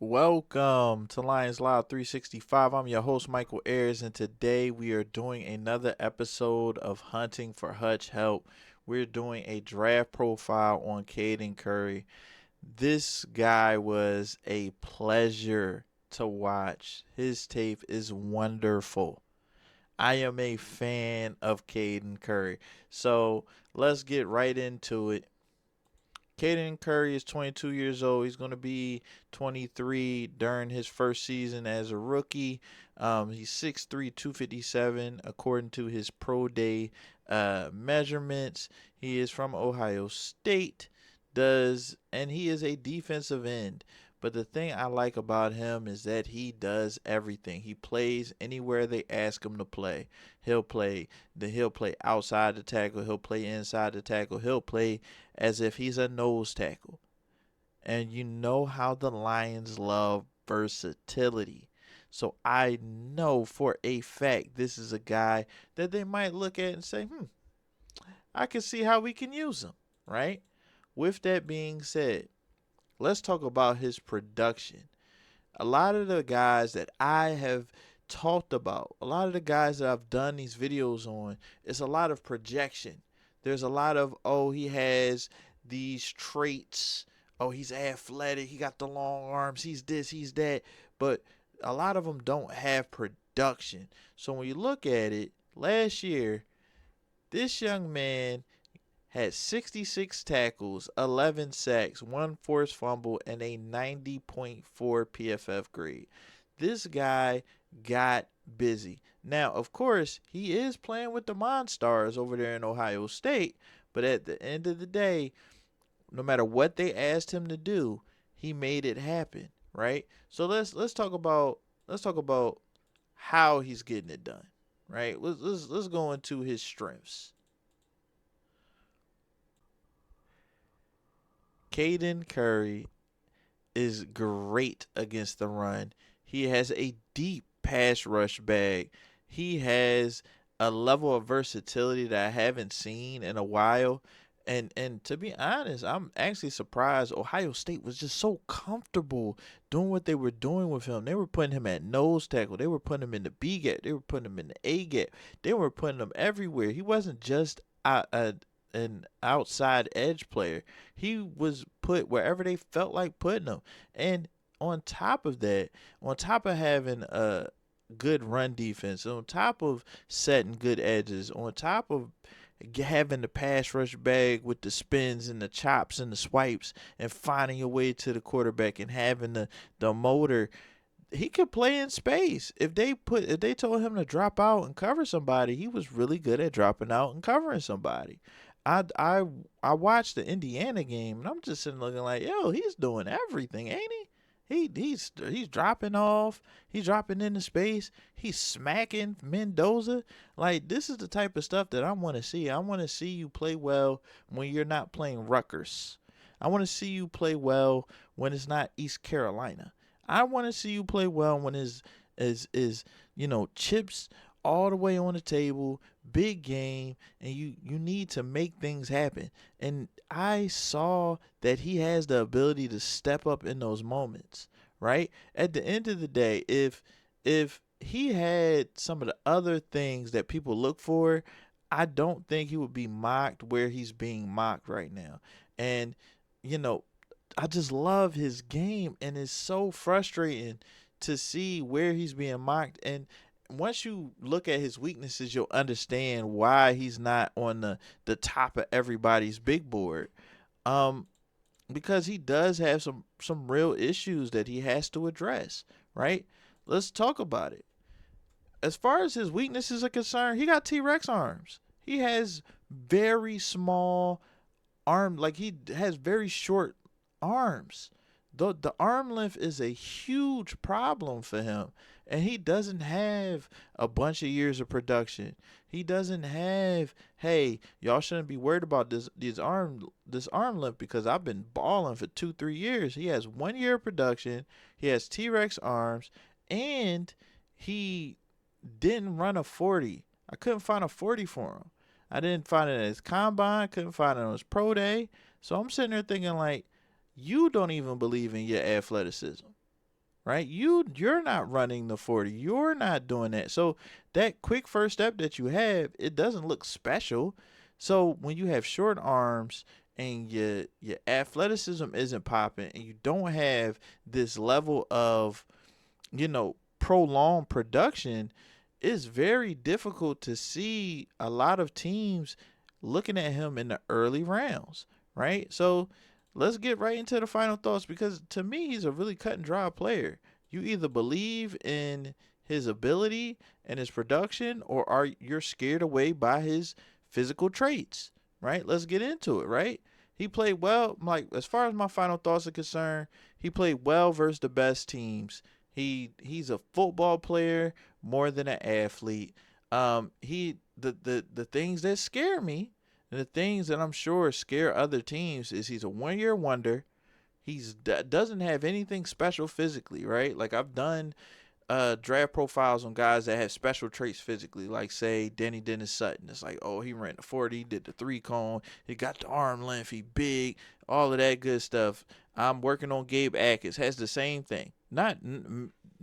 Welcome to LionsLive 365. I'm your host, Michael Ayers, and today we are doing another episode of Hunting for Hutch Help. We're doing a draft profile on Caden Curry. This guy was a pleasure to watch. His tape is wonderful. I am a fan of Caden Curry. So let's get right into it. Caden Curry is 22 years old. He's going to be 23 during his first season as a rookie. He's 6'3", 257, according to his pro day measurements. He is from Ohio State. And he is a defensive end. But the thing I like about him is that he does everything. He plays anywhere they ask him to play. He'll play outside the tackle. He'll play inside the tackle. He'll play as if he's a nose tackle. And you know how the Lions love versatility. So I know for a fact this is a guy that they might look at and say, I can see how we can use him, right? With that being said, let's talk about his production. A lot of the guys that I have talked about, a lot of the guys that I've done these videos on, it's a lot of projection. There's a lot of, oh, he has these traits. Oh, he's athletic. He got the long arms. He's this, he's that. But a lot of them don't have production. So when you look at it, last year, this young man had 66 tackles, 11 sacks, one forced fumble, and a 90.4 PFF grade. This guy got busy. Now, of course, he is playing with the Monstars over there in Ohio State, but at the end of the day, no matter what they asked him to do, he made it happen, right? So let's talk about how he's getting it done, right? Let's go into his strengths. Caden Curry is great against the run. He has a deep pass rush bag. He has a level of versatility that I haven't seen in a while. And to be honest, I'm actually surprised Ohio State was just so comfortable doing what they were doing with him. They were putting him at nose tackle. They were putting him in the B gap. They were putting him in the A gap. They were putting him everywhere. He wasn't just an outside edge player. He was put wherever they felt like putting him. And on top of that, on top of having a good run defense, on top of setting good edges, on top of having the pass rush bag with the spins and the chops and the swipes and finding your way to the quarterback and having the motor, he could play in space. If they told him to drop out and cover somebody, he was really good at dropping out and covering somebody. I I watched the Indiana game and I'm just sitting looking like, yo, he's doing everything, ain't he? He's dropping off. He's dropping into space. He's smacking Mendoza. Like, this is the type of stuff that I want to see. I want to see you play well when you're not playing Rutgers. I want to see you play well when it's not East Carolina. I want to see you play well when is chips all the way on the table, big game, and you need to make things happen. And I saw that he has the ability to step up in those moments, right? At the end of the day, if he had some of the other things that people look for, I don't think he would be mocked where he's being mocked right now. And you know, I just love his game, and it's so frustrating to see where he's being mocked. And once you look at his weaknesses, you'll understand why he's not on the top of everybody's big board. Um, because he does have some real issues that he has to address. Right? Let's talk about it. As far as his weaknesses are concerned, he got T Rex arms. He has very small arm, like he has very short arms. The arm length is a huge problem for him, and he doesn't have a bunch of years of production. He doesn't have, hey, y'all shouldn't be worried about this arm length because I've been balling for 2 3 years. He has 1 year of production. He has T Rex arms, and he didn't run a 40. I couldn't find a 40 for him. I didn't find it at his combine, couldn't find it on his pro day. So I'm sitting there thinking like, you don't even believe in your athleticism. right? You're not running the 40. You're not doing that. So that quick first step that you have, it doesn't look special. So when you have short arms and your athleticism isn't popping and you don't have this level of, prolonged production, it's very difficult to see a lot of teams looking at him in the early rounds, right? So let's get right into the final thoughts, because to me, he's a really cut and dry player. You either believe in his ability and his production, or are you're scared away by his physical traits, right? Let's get into it, right? He played well. Like, as far as my final thoughts are concerned, he played well versus the best teams. He's a football player more than an athlete. The things that scare me, and the things that I'm sure scare other teams, is he's a 1 year wonder. Doesn't have anything special physically, right? Like, I've done draft profiles on guys that have special traits physically, like say Danny Dennis Sutton. It's like, oh, he ran the 40, did the 3-cone, he got the arm length, he big, all of that good stuff. I'm working on Gabe Atkins, has the same thing. Not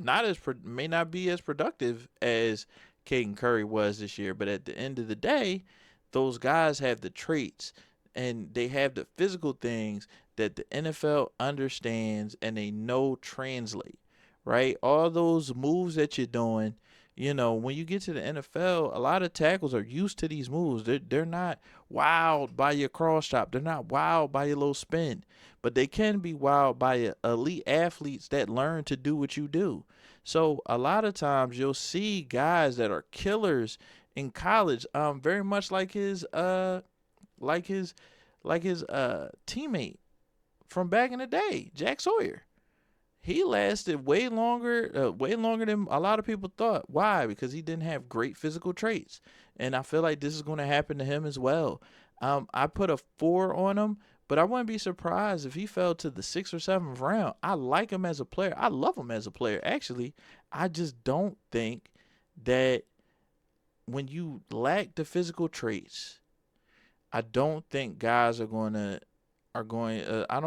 as may not be as productive as Caden Curry was this year, but at the end of the day, those guys have the traits and they have the physical things that the NFL understands and they know translate, right? All those moves that you're doing, when you get to the NFL, a lot of tackles are used to these moves. They're not wowed by your cross chop. They're not wowed by your little spin, but they can be wowed by elite athletes that learn to do what you do. So a lot of times you'll see guys that are killers in college, very much like his teammate from back in the day, Jack Sawyer. He lasted way longer than a lot of people thought. Why? Because he didn't have great physical traits, and I feel like this is going to happen to him as well. I put a 4 on him, but I wouldn't be surprised if he fell to the 6th or 7th round. I like him as a player. I love him as a player. Actually, I just don't think that when you lack the physical traits, I don't think guys I don't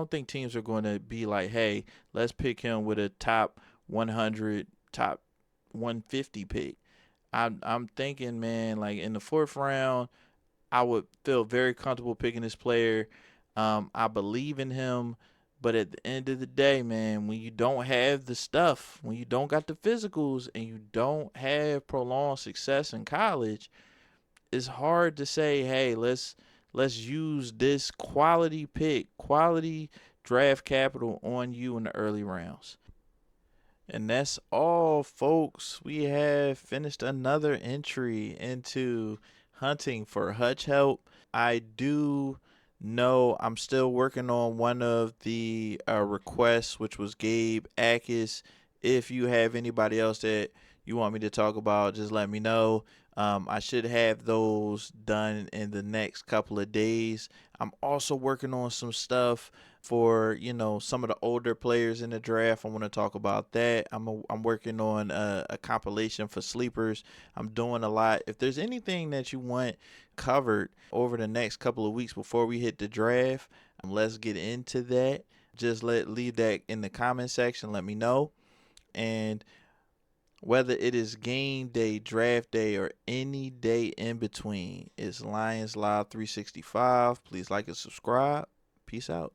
think teams are going to be like, hey, let's pick him with a top 100, top 150 pick. I'm thinking, man, like in the 4th round, I would feel very comfortable picking this player. I believe in him, but at the end of the day, man, when you don't have the stuff, when you don't got the physicals, and you don't have prolonged success in college, it's hard to say, hey, let's use this quality pick, quality draft capital on you in the early rounds. And that's all, folks. We have finished another entry into hunting for Hutch Help. I do know I'm still working on one of the requests, which was Gabe Atkins. If you have anybody else that you want me to talk about, just let me know. I should have those done in the next couple of days. I'm also working on some stuff for some of the older players in the draft. I want to talk about that. I'm working on a compilation for sleepers. I'm doing a lot. If there's anything that you want covered over the next couple of weeks before we hit the draft, let's get into that. Just leave that in the comment section. Let me know. And whether it is game day, draft day, or any day in between, it's Lions Live 365. Please like and subscribe. Peace out.